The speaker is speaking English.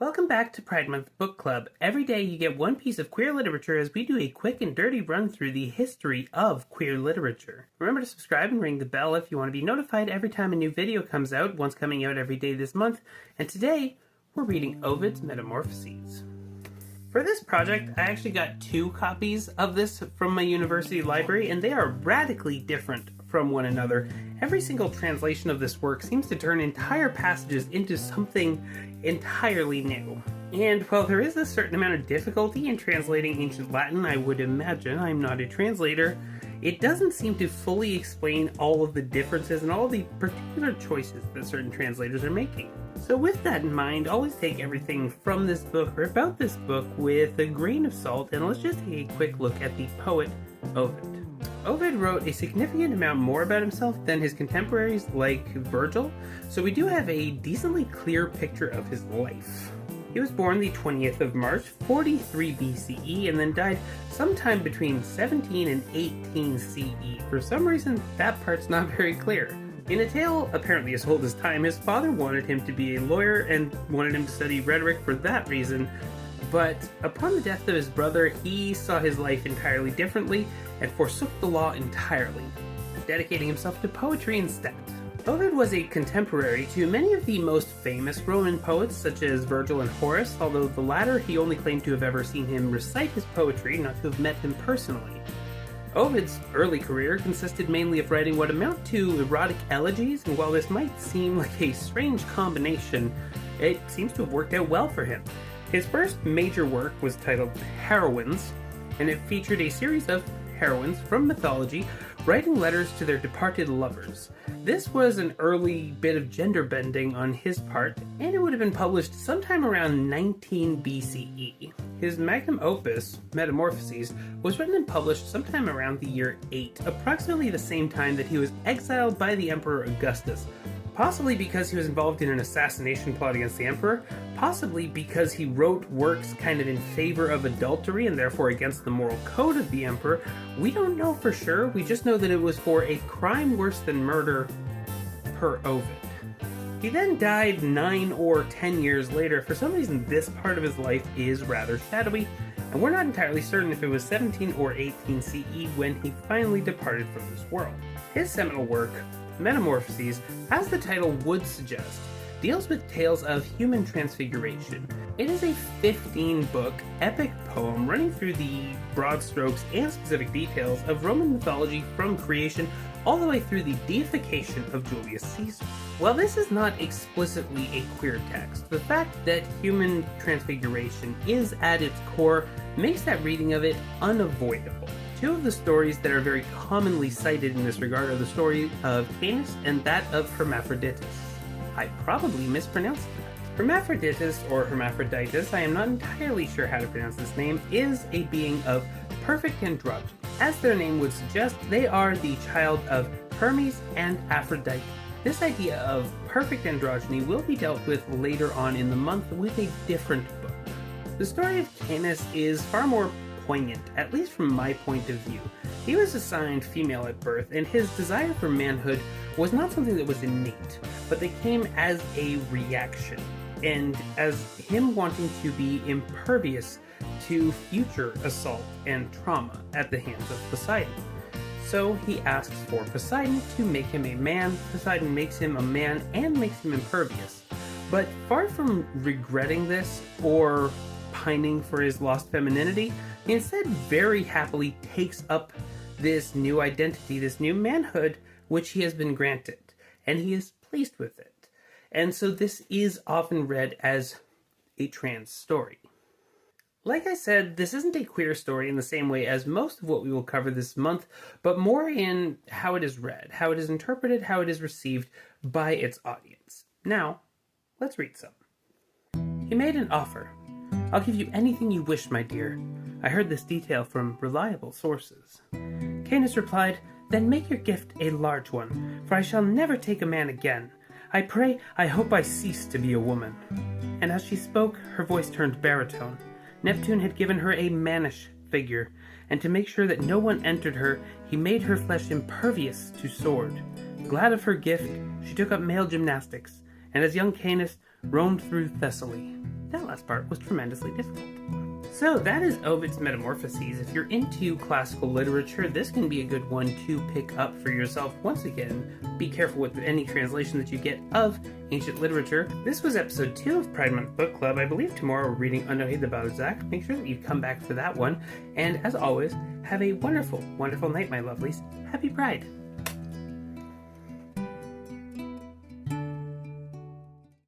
Welcome back to Pride Month Book Club. Every day you get one piece of queer literature as we do a quick and dirty run through the history of queer literature. Remember to subscribe and ring the bell if you want to be notified every time a new video comes out, one's coming out every day this month. And today, we're reading Ovid's Metamorphoses. For this project, I actually got 2 copies of this from my university library, and they are radically different from one another. Every single translation of this work seems to turn entire passages into something entirely new. And while there is a certain amount of difficulty in translating ancient Latin, I would imagine, I'm not a translator, it doesn't seem to fully explain all of the differences and all the particular choices that certain translators are making. So with that in mind, always take everything from this book or about this book with a grain of salt, and let's just take a quick look at the poet Ovid. Ovid wrote a significant amount more about himself than his contemporaries like Virgil, so we do have a decently clear picture of his life. He was born the 20th of March, 43 BCE, and then died sometime between 17 and 18 CE. For some reason, that part's not very clear. In a tale apparently as old as time, his father wanted him to be a lawyer and wanted him to study rhetoric for that reason, but upon the death of his brother, he saw his life entirely differently and forsook the law entirely, dedicating himself to poetry instead. Ovid was a contemporary to many of the most famous Roman poets such as Virgil and Horace, although the latter he only claimed to have ever seen him recite his poetry, not to have met him personally. Ovid's early career consisted mainly of writing what amount to erotic elegies, and while this might seem like a strange combination, it seems to have worked out well for him. His first major work was titled Heroines, and it featured a series of heroines from mythology writing letters to their departed lovers. This was an early bit of gender bending on his part, and it would have been published sometime around 19 BCE. His magnum opus, Metamorphoses, was written and published sometime around the year 8, approximately the same time that he was exiled by the Emperor Augustus. Possibly because he was involved in an assassination plot against the emperor, possibly because he wrote works kind of in favor of adultery and therefore against the moral code of the emperor. We don't know for sure, we just know that it was for a crime worse than murder per Ovid. He then died 9 or 10 years later. For some reason, this part of his life is rather shadowy, and we're not entirely certain if it was 17 or 18 CE when he finally departed from this world. His seminal work, Metamorphoses, as the title would suggest, deals with tales of human transfiguration. It is a 15-book epic poem running through the broad strokes and specific details of Roman mythology from creation all the way through the deification of Julius Caesar. While this is not explicitly a queer text, the fact that human transfiguration is at its core makes that reading of it unavoidable. 2 of the stories that are very commonly cited in this regard are the story of Caenus and that of Hermaphroditus. I probably mispronounced that. Hermaphroditus, or Hermaphroditus, I am not entirely sure how to pronounce this name, is a being of perfect androgyny. As their name would suggest, they are the child of Hermes and Aphrodite. This idea of perfect androgyny will be dealt with later on in the month with a different book. The story of Caenus is far more poignant, at least from my point of view. He was assigned female at birth, and his desire for manhood was not something that was innate, but they came as a reaction, and as him wanting to be impervious to future assault and trauma at the hands of Poseidon. So he asks for Poseidon to make him a man. Poseidon makes him a man and makes him impervious. But far from regretting this or pining for his lost femininity, he instead very happily takes up this new identity, this new manhood, which he has been granted, and he is pleased with it. And so this is often read as a trans story. Like I said, this isn't a queer story in the same way as most of what we will cover this month, but more in how it is read, how it is interpreted, how it is received by its audience. Now, let's read some. He made an offer. "I'll give you anything you wish, my dear. I heard this detail from reliable sources." Caenus replied, "Then make your gift a large one, for I shall never take a man again. I hope I cease to be a woman." And as she spoke, her voice turned baritone. Neptune had given her a mannish figure, and to make sure that no one entered her, he made her flesh impervious to sword. Glad of her gift, she took up male gymnastics, and as young Caenus roamed through Thessaly. that last part was tremendously difficult. So that is Ovid's Metamorphoses. If you're into classical literature, this can be a good one to pick up for yourself. Once again, be careful with any translation that you get of ancient literature. This was episode 2 of Pride Month Book Club. I believe tomorrow we're reading Honoré de Balzac. Make sure that you come back for that one. And as always, have a wonderful, wonderful night, my lovelies. Happy Pride!